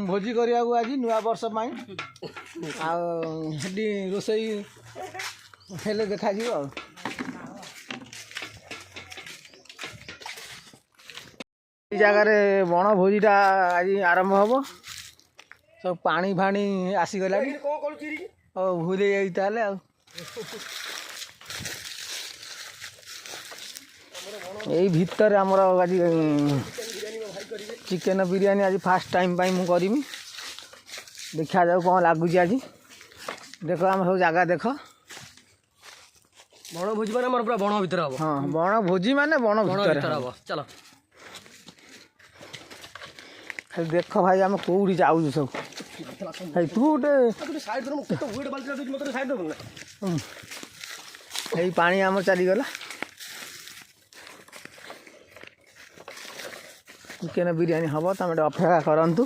भोजी करिया आज नुआ वर्ष रोसई हेले देखा जगार बण भोजीटा आज आरंभ हम सब पानी फाणी आसीगला भूल जाइए यही भितर आमर आज चिकेन बिरियानी आज फास्ट टाइम मु करमी देखा जाऊ कौन लगुच आज देख आम सब जगह देख बण भोजी माने मोर पूरा बण भीतर हम हाँ बण भोजी माने बण भीतर हम चलो खाली देख भाई आम कौटी जाऊ सब तू गोटे पानी आम चलीगला चिकेन बिरियानी हम तुम अपेक्षा करूँ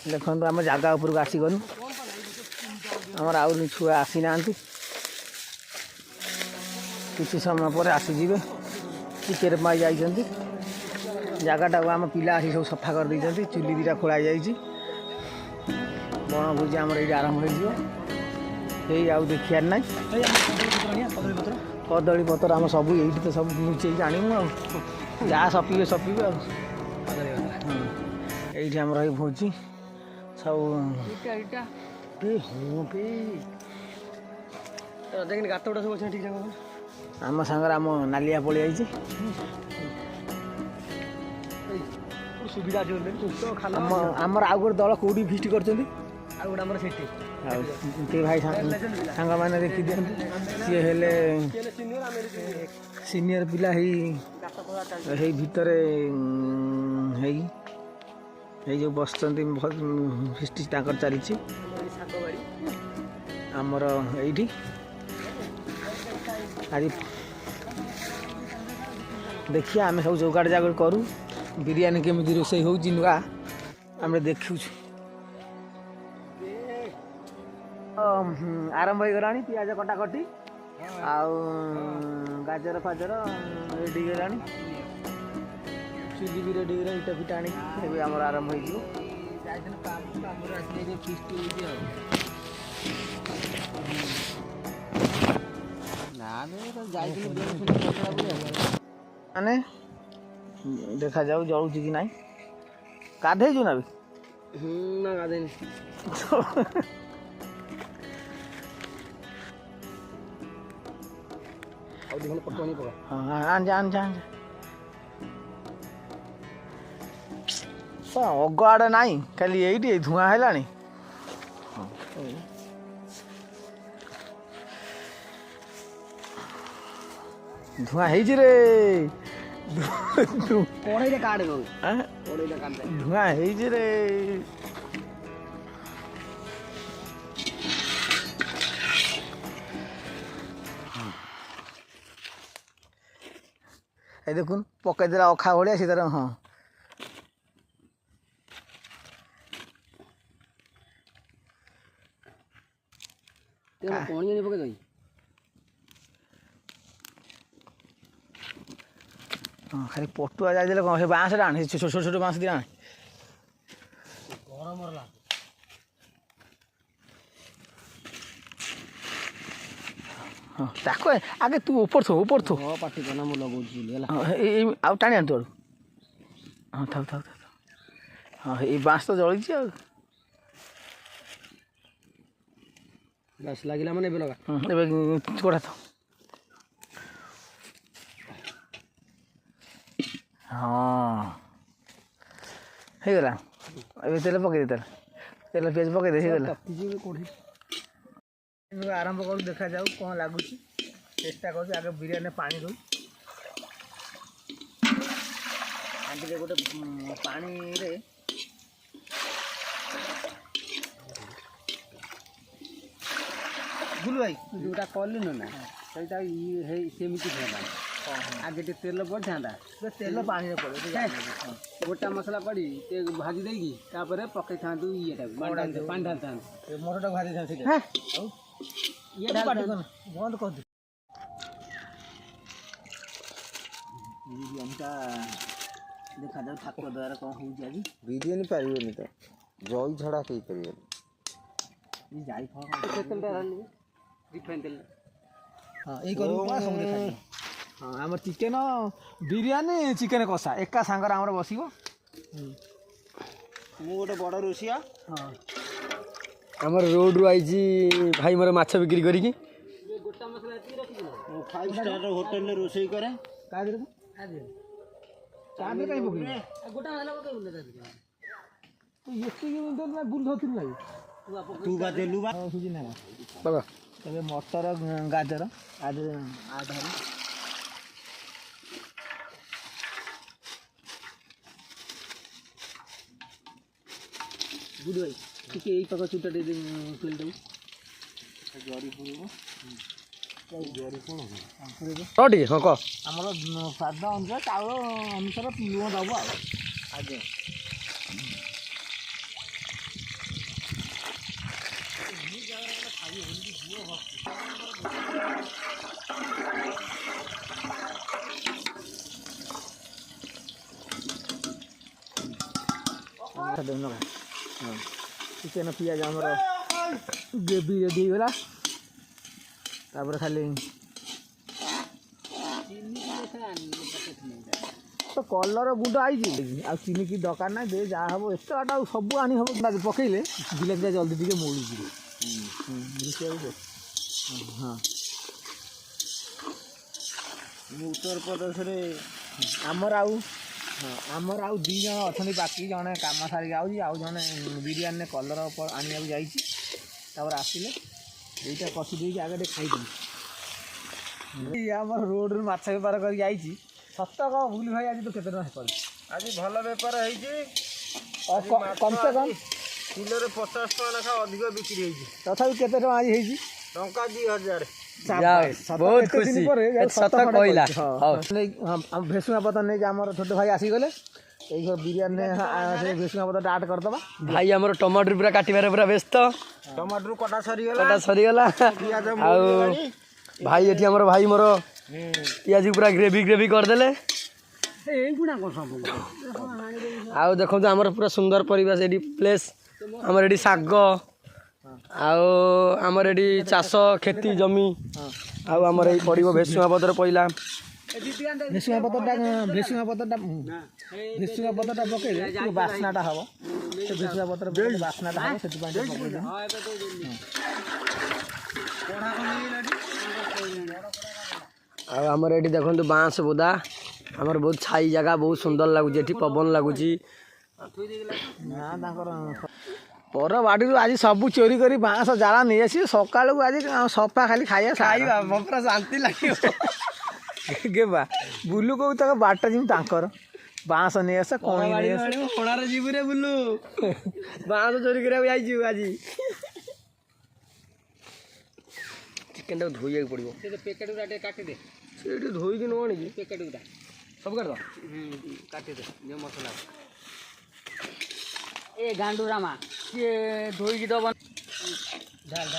देखो आम जगह उपरको आसीगलु आमर आउ छुआ आसी ना किसी समय पर आसीजे टिकेट पाई जाइए जगटा को आम पिला आसी सब सफा कर देते चुली दीटा खोल जाइए बण भोजी आमर ये आरंभ हो आउ देखियार ना कदली पतर आम सब ये तो सब लुचे जानमु जहाँ सपीबे सपीबे ये आमर भोजी सब गात गुटा सब ठीक आम सागर आम नालिया पलि आई सुविधा आमर आउ गोटे दल कौटी फिस्ट कर भाई सांग मैंने देखी दिखते सी हेले सीनियर पिला भितर जो बस फिस्ट चली आमर ये आज देखिए आम सब जोगाड़ जागड़ करूँ बिरियानी केमी रोसे हो नुआ आम देखु आरंभ हो गला पियाज कटाकटी आउ गाजर फाजर रेडी गला चुली भी रेडी गला इटा फिटा आनी आमर आरंभ हो माने देखा जाऊ जलुच कि ना गाधे ना भी ना गाधे अग आड़े ना खाली ये धुआं है धुआं है रे धुआं है रे देखुन पकईदे अखा भाया से हाँ हाँ खाली पटुआ जाए कौन से बाँस आने छोट छोट बाँस दिए आने हाँ ताको आगे तू ऊपर थो पार्टी करना मुझे लगुच आउ टाणी आन तू हाँ था हाँ ये बाँस तो जली बस लगे मैंने लगा छोड़ा था हाँ हो गला अभी तेल पकई दे तेल पिज पकई दे आरंभ कर देखा जाऊ कौन लगुच चेष्टा कर आगे बिरियानी पानी दो गोटे पानी रे भूल भाई जोटा कलु ना ସେଇଟା ସେମିତି ଥାନ୍ତା ଆଗେ ଟିକେ ତେଲ ପଡ଼ିଥାନ୍ତା ତେଲ ପାଣିରେ ପଡ଼େ ଗୋଟା ମସଲା ପଡ଼ି ଟିକେ ଭାଜି ଦେଇକି ତାପରେ ପକେଇଥାନ୍ତୁ ଇଏଟାକୁ ପାଣି ଢାଳିଥାନ୍ତୁ ମଟରଟାକୁ ଭାଜି ଦେଇଥାନ୍ତି ଇଏ ଢାଳିଥାନ୍ତୁ ବନ୍ଦ କରିଦେ ବିରିୟାନୀଟା ଦେଖାଯାଉ ଠାକୁର ଦ୍ୱାରା କ'ଣ ହେଉଛି ଆଜି ବିରିୟାନୀ ପାରିବନି ତ ଜଇ ଝଡ଼ା ହେଇପାରିବନି ଯାଇ ତେଲଟା ଢାଳିବେ ରିଫାଇନ୍ ତେଲ ହଁ ଏଇ କରିବୁ ସବୁ ଦେଖାଯିବ ହଁ ଆମର ଚିକେନ ବିରିୟାନୀ ଚିକେନ କଷା ଏକା ସାଙ୍ଗରେ ଆମର ବସିବ ମୁଁ ଗୋଟେ ବଡ଼ ରୋଷିଆ ହଁ ଆମର ରୋଡ଼ରୁ ଆଇଛି ଭାଇ ମୋର ମାଛ ବିକ୍ରି କରିକି ମୁଁ 5 ଷ୍ଟାର ହୋଟେଲରେ ରୋଷେଇ କରେ ତା ଦେହରେ କାହିଁ ପକେଇବୁ ଏତିକି ବୁଲ ଧରିଥିଲୁ ଭାଇ ତୁ ବା ଦେଲୁ ବା ସୁଜି ନା ବାବା ଏବେ ମଟର ଗାଜର ଆଧାର ଗୁଡ୍ ଭାଇ ଟିକେ ଏଇ ପାଖ ଚୁଟା ଟିକେ ଖୋଲି ଦେବୁ ଜରି ପୁରିବ ଜରି କ'ଣ ଟିକେ ହଁ କହ ଆମର ସ୍ୱାଦ ଅନୁସାରେ ଚାଉଳ ଅନୁସାରେ ଲୁଣ ଦେବ ଆଉ ଆଜ୍ଞା ଚିକେନ ପିଆଜ ଆମର ଗ୍ରେଭି ରେଡ଼ି ହେଇଗଲା ତାପରେ ଖାଲି ତ କଲର ଗୁଣ୍ଡ ଆଇଛି ଆଉ ଚିନି କି ଦରକାର ନାହିଁ ଦେ ଯାହା ହେବ ଏତେ ବାଟ ଆଉ ସବୁ ଆଣି ହେବ ପକେଇଲେ ଜିଲାପିଟା ଜଲ୍ଦି ଟିକେ ମଉଳିଯିବ ହଁ ଉତ୍ତରପ୍ରଦେଶରେ ଆମର ଆଉ ଦୁଇ ଜଣ ଅଛନ୍ତି ବାକି ଜଣେ କାମ ସାରିକି ଆଉଛି ଆଉ ଜଣେ ବିରିୟାନୀରେ କଲର ଆଣିବାକୁ ଯାଇଛି ତାପରେ ଆସିଲେ ଏଇଟା କଷି ଦେଇକି ଆଗେ ଟିକେ ଖାଇଦେବି ଆମର ରୋଡ଼ରୁ ମାଛ ବେପାର କରିକି ଯାଇଛି ସତ କହ ଭୁଲି ଭାଇ ଆଜି ତ କେତେ ଟଙ୍କା କରିଛି ଆଜି ଭଲ ବେପାର ହେଇଛି କମ୍ ସେ କମ୍ କିଲୋରେ 50 ଟଙ୍କା ଲେଖା ଅଧିକ ବିକ୍ରି ହେଇଛି ତଥାପି କେତେ ଟଙ୍କା ଆଜି ହେଇଛି ଟଙ୍କା 2000 ବହୁତ ଖୁସି ସତ କହିଲା ଭେସୁଙ୍ଗା ପତ୍ର ନେଇକି ଆମର ଛୋଟ ଭାଇ ଆସିଗଲେ ଏଇ ବିରିୟାନୀ ଭେସୁଙ୍ଗା ପତ୍ରଟା ଆଡ଼ କରିଦେବା ଭାଇ ଆମର ଟମାଟୋ ପୁରା କାଟିବାରେ ପୁରା ବ୍ୟସ୍ତ ଟମାଟୋ କଟା ସରିଗଲା ଆଉ ଭାଇ ଏଠି ଆମର ଭାଇ ମୋର ପିଆଜ ପୁରା ଗ୍ରେଭି କରିଦେଲେ ଆଉ ଦେଖନ୍ତୁ ଆମର ପୁରା ସୁନ୍ଦର ପରିବେଶ ଏଠି ପ୍ଲେସ୍ ଆମର ଏଠି ଶାଗ ଆଉ ଆମର ଏଠି ଚାଷ କ୍ଷେତି ଜମି ଆଉ ଆମର ଏଇ ପଡ଼ିବ ଭେସୁଙ୍ଗା ପତ୍ର ପଇଲା ଭେସୁଙ୍ଗା ପତ୍ରଟା ପକେଇଲେ ଟିକେ ବାସ୍ନାଟା ହେବ ସେ ଭେସୁଙ୍ଗା ପତ୍ର ବାସ୍ନାଟା ହେବ ସେଥିପାଇଁ ଟିକେ ପକେଇଦେବି ଆଉ ଆମର ଏଠି ଦେଖନ୍ତୁ ବାଁଶ ବୋଦା ଆମର ବହୁତ ଛାଇ ଜାଗା ବହୁତ ସୁନ୍ଦର ଲାଗୁଛି ଏଠି ପବନ ଲାଗୁଛି ନା ତାଙ୍କର ପର ବାଡ଼ିରୁ ଆଜି ସବୁ ଚୋରି କରି ବାଁଶ ଜାଳ ନେଇ ଆସିବେ ସକାଳକୁ ଆଜି ସଫା ଖାଲି ଖାଇବା ପୁରା ଶାନ୍ତି ଲାଗିବ ବା ବୁଲୁ କହୁ ତାଙ୍କ ବାଟଟା ଯେମିତି ତାଙ୍କର ବାଁଶ ନେଇ ଆସ କଣି ନେଇ ଆସ କୋଣାରେ ଯିବୁ ରେ ବୁଲୁ ବାଁଶ ଚୋରି କରିବାକୁ ଯାଇଛୁ ଆଜି ଚିକେନଟାକୁ ଧୋଇବାକୁ ପଡ଼ିବ ପ୍ୟାକେଟ ଗୁଡ଼ା ଟିକେ କାଟିଦେ ସେଇଠି ଧୋଇକି ନ ଆଣିକି ପ୍ୟାକେଟ ଗୁଡ଼ା ସବୁ କାଟିଦ କାଟିଦେ ଯେଉଁ ମସଲା ଏ ଗାଣ୍ଡୁରାମା ସିଏ ଧୋଇକି ଦେବ ଢାଲ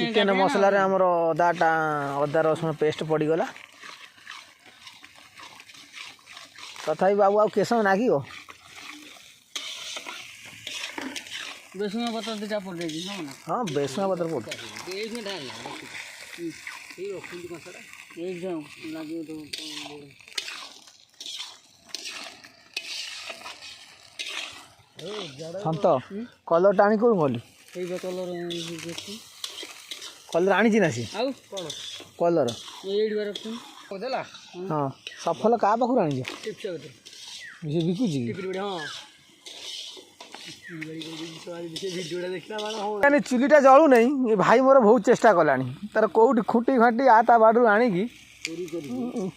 ଚିକେନ ମସଲାରେ ଆମର ଅଦା ରସୁଣ ପେଷ୍ଟ ପଡ଼ିଗଲା ତଥାପି ବାବୁ ଆଉ କେଶ ନାଗିବ ବେସୁଙ୍ଗା ପତ୍ର ଦୁଇଟା ପଡ଼ିଯାଇଛି ହଁ ବେସୁଙ୍ଗା ପତ୍ର ପଡ଼ୁଛି ସନ୍ତ କଲରଟା ଆଣି କେଉଁ ଗଲି କଲର ଆଣିଛି ନା ସିଏ ଆଉ କ'ଣ କଲର ଦେଲା ହଁ ସଫଲ କାହା ପାଖରୁ ଆଣିଛ ସେ ବିକୁଛି କି ଚୁଲିଟା ଜଳୁନାହିଁ ଏ ଭାଇ ମୋର ବହୁତ ଚେଷ୍ଟା କଲାଣି ତାର କେଉଁଠି ଖୁଣ୍ଟି ଖାଣ୍ଟି ତା ବାଡ଼ିରୁ ଆଣିକି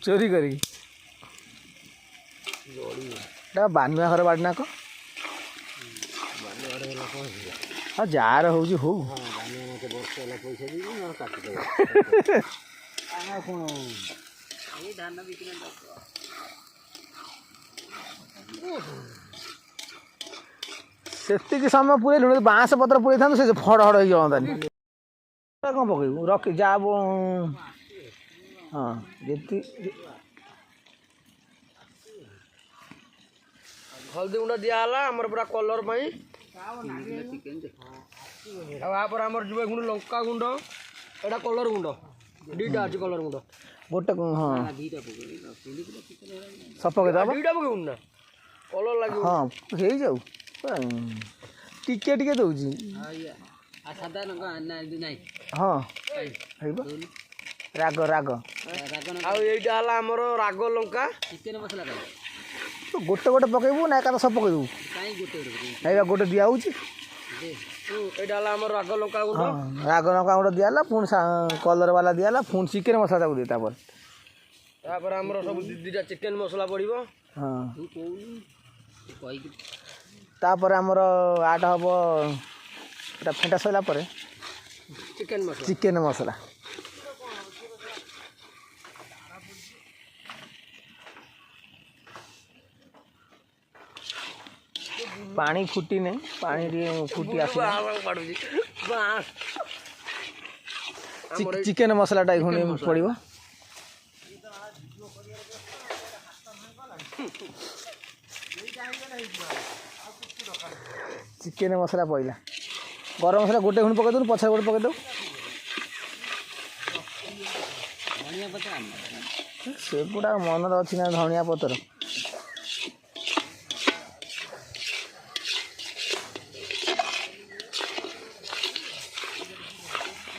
ଚୋରି କରିକି ଏଇଟା ବାନୁଆ ଘର ବାଡ଼ି ନା କଣ? ହଁ ଯାହାର ହଉଛି ହଉ। ସେତିକି ସମୟ ପୁରେଇଲୁ ବାଁଶ ପତ୍ର ପୁରେଇଥାନ୍ତୁ ସେ ଫଡ଼ ଫଡ଼ ହେଇକି ଯାଆନ୍ତାନି। କ'ଣ ପକେଇବୁ ରଖି ଯା ହଁ ଯେତିକି ହଳଦୀ ଗୁଣ୍ଡ ଦିଆହେଲା ଆମର ପୁରା କଲର୍ ପାଇଁ। ଆଉ ତାପରେ ଆମର ଯିବ ଗୁଣ୍ଡ ଲଙ୍କା ଗୁଣ୍ଡ, ଏଇଟା କଲର୍ ଗୁଣ୍ଡ, ଦୁଇଟା ଅଛି କଲର୍ ଗୁଣ୍ଡ। ଗୋଟେ ହଁ ସବୁ ପକେଇଦବା। ଦୁଇଟା ପକେଇବୁନି ନା କଲର୍ ଲାଗିବ। ହଁ ହେଇଯାଉ ଟିକେ ଟିକେ ଦଉଛି। ହଁ ହେଇବ ରାଗ ରାଗ। ଆଉ ଏଇଟା ହେଲା ଆମର ରାଗ ଲଙ୍କା। ଗୋଟେ ଗୋଟେ ପକେଇବୁ ନା ଏକାଥରେ ସବୁ ପକେଇବୁ? ଏଇବା ଗୋଟେ ଦିଆ ହେଉଛି। ଏଇଟା ହେଲା ଆମର ରାଗ ଲଙ୍କା ଗୁଣ୍ଡ। ହଁ ରାଗ ଲଙ୍କା ଗୁଣ୍ଡ ଦିଆହେଲା, ପୁଣି କଲର୍ ବାଲା ଦିଆହେଲା, ପୁଣି ଚିକେନ୍ ମସଲା ତାକୁ ଦିଏ। ତାପରେ ଆମର ସବୁ ଦୁଇଟା ଚିକେନ୍ ମସଲା ପଡ଼ିବ। ହଁ ତାପରେ ଆମର ଆଡ଼ ହେବ ଏଇଟା ଫେଣ୍ଟା ସରିଲା ପରେ ଚିକେନ୍ ମସଲା। ପାଣି ଫୁଟିନି, ପାଣି ଟିକେ ଫୁଟି ଆସିଲା। ଚିକେନ୍ ମସଲାଟା ପୁଣି ପଡ଼ିବ। ଚିକେନ୍ ମସଲା ପଇଲା। ଗରମ ମସଲା ଗୋଟେ ଖୁଣି ପକେଇ ଦେବୁ, ପଛରେ ଗୋଟେ ପକେଇ ଦେବୁ। ସେଗୁଡ଼ା ମନରେ ଅଛି ନା ଧନିଆ ପତ୍ର।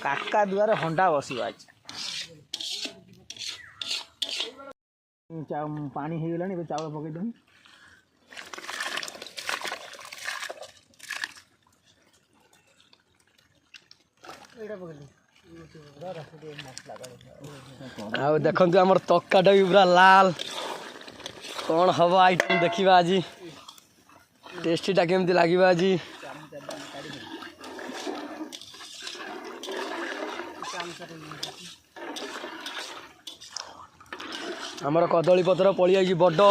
କାକା ଦୁଆରେ ହଣ୍ଡା ବସିବ ଆଜି। ପାଣି ହେଇଗଲାଣି, ଏବେ ଚାଉଳ ପକେଇଦେବୁ। ଆଉ ଦେଖନ୍ତୁ ଆମର ତରକାରୀଟା ବି ପୁରା ଲାଲ। କ'ଣ ହବ ଆଇଟମ୍ ଦେଖିବା ଆଜି, ଟେଷ୍ଟିଟା କେମିତି ଲାଗିବ ଆଜି। ଆମର କଦଳୀ ପତ୍ର ପଡ଼ିଯାଇଛି ବଡ଼,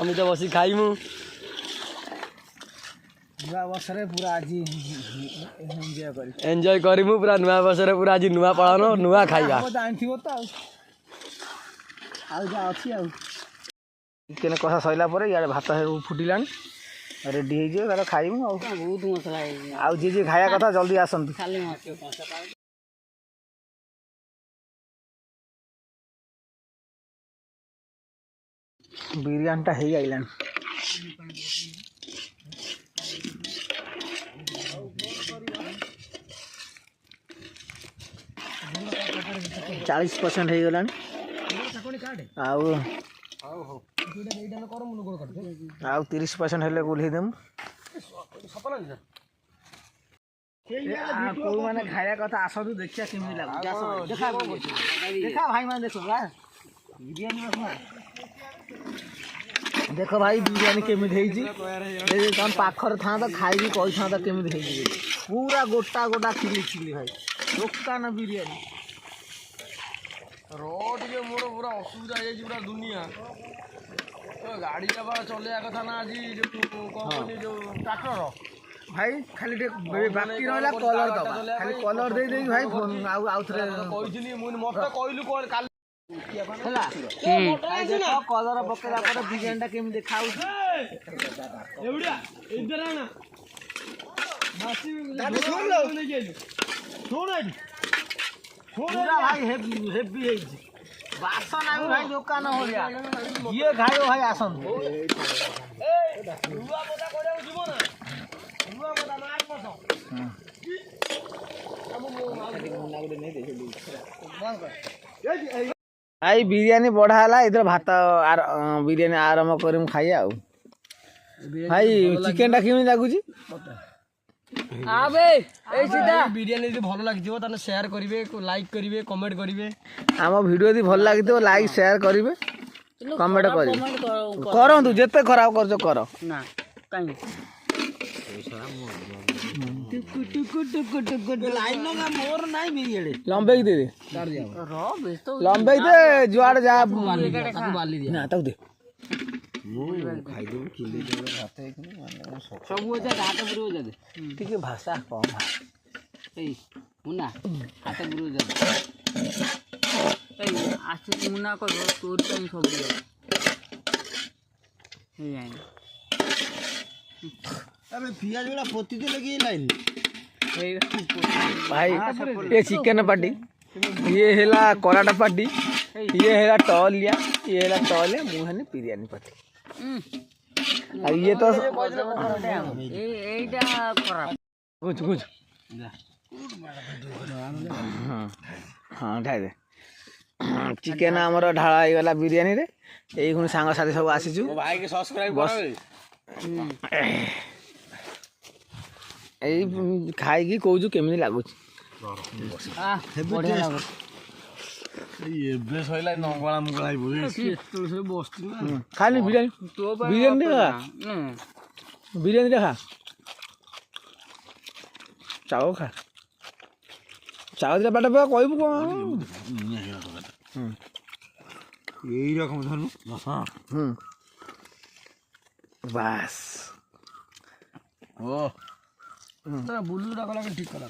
ଆମେ ତ ବସି ଖାଇମୁ। ନୂଆ ବର୍ଷରେ ପୁରା ଆଜି ଏନ୍ଜୟ କରିମୁ ପୁରା ନୂଆ ବର୍ଷରେ, ପୁରା ଆଜି ନୂଆ ପାଳନ, ନୂଆ ଖାଇବା। ଜାଣିଥିବ ତ ଆଉ ଯାହା ଅଛି। ଆଉ ଚିକେନ୍ କଷା ସରିଲା ପରେ ଇଆଡ଼େ ଭାତ ଫୁଟିଲାଣି, ରେଡ଼ି ହେଇଯିବ, ତାର ଖାଇମୁ। ଆଉ ବହୁତ ମସଲା ହେଇଯିବ। ଆଉ ଯିଏ ଯିଏ ଖାଇବା କଥା ଜଲ୍ଦି ଆସନ୍ତୁ। ବିରିୟାନୀଟା ହେଇ ଆଇଲାଣି। ଚାଳିଶ % ହେଇଗଲାଣି। ଆଉ 30% ହେଲେ ଓହ୍ଲେଇ ଦେମୁ। କୋଉମାନେ ଖାଇବା କଥା ଆସନ୍ତୁ, ଦେଖିବା କେମିତି ଲାଗୁଛି। ଦେଖା ଭାଇମାନେ, ଦେଖ ଦେଖ ଭାଇ ବିରିୟାନୀ କେମିତି ହେଇଛି। ତମ ପାଖରେ ଥାଆନ୍ତା ଖାଇକି କହିଥାନ୍ତା କେମିତି ହେଇଛି। ପୁରା ଗୋଟା ଗୋଟା ଖିଲି ଭାଇ, ଦୋକାନ ବିରିୟାନୀ। ଟିକେ ମୋର ପୁରା ଅସୁବିଧା ହେଇଯାଇଛି, ପୁରା ଦୁନିଆ। ଗାଡ଼ିଟା ବା ଚଲେଇବା କଥା ନା ଆଜି, ଯୋଉ ଟ୍ରାକ୍ଟର ଭାଇ ଖାଲି ଟିକେ ବାକି ରହିଲା କଲର୍ ଦବା, ଖାଲି କଲର୍ ଦେଇକି ଭାଇ ଆଉଥରେ କହିଥିଲି। ମତେ କହିଲୁ କାଲି ହେଲା କଲର୍ ପକେଇଲା ପରେ ବିରିୟାନୀଟା କେମିତି ଦେଖାଉଛି। ଭାଇ ହେଭି ହେଇଛି, ବାସନା ବି ଭାଇ ଦୋକାନ ଭଳିଆ। ଯିଏ ଖାଇବ ଭାଇ ଆସନ୍ତୁ। ଭାଇ ବିରିୟାନୀ ବଢ଼ା ହେଲା, ଏଥିରେ ଭାତ ବିରିୟାନୀ ଆରମ୍ଭ କରିମୁ ଖାଇବା। ଆଉ ଭାଇ ଚିକେନ୍ଟା କେମିତି ଲାଗୁଛି? ବିରିୟାନୀ ଯଦି ଭଲ ଲାଗିଥିବ ତାହେଲେ ସେୟାର କରିବେ, ଲାଇକ୍ କରିବେ, କମେଣ୍ଟ କରିବେ। ଆମ ଭିଡ଼ିଓ ଯଦି ଭଲ ଲାଗିଥିବ ଲାଇକ୍ ସେୟାର କରିବେ। କମେଣ୍ଟ କରିବେ କରନ୍ତୁ ଯେତେ ଖରାପ କରୁଛ କର ନା କାଇଁ ଲମ୍ବେଇକି ଦେ ଲମ୍ବେଇ ଦେ ଯୁଆଡେ ଯା ନା ତାକୁ ଦେ ଟିକେ ଭାଷା କମ ମୁନା ହାତ ବୁରୁ ଯା ଆସି ମୁନା କର ତୋର ପାଇଁ ସବୁ ଭାଇ ये चिकेन पार्टी ये है कराटा पार्टी ये है टलिया ये है टलिया मुझे बिरयानी पार्टी ये तो कुछ कुछ हाँ ढाई दे चिकेन आमर ढाला गला बिरयानी रे यही पुणी सांग साथी सब आसीचु भाई के सब्सक्राइब ଏଇ ଖାଇକି କହୁଛୁ କେମିତି ଲାଗୁଛି ଏବେ ସଇଲା ନଙ୍ଗଳା ମୁଙ୍ଗଳା ଖାଲି ବିରିୟାନୀ ବିରିୟାନୀ ଦେଖା ବିରିୟାନୀ ଦେଖା ଚାଉ ଖା ଚାଉ ଦିଟା ବାଟ କହିବୁ କଣ এইরকম ধরুন বাস ও বুলুটা গলাকে ঠিক করা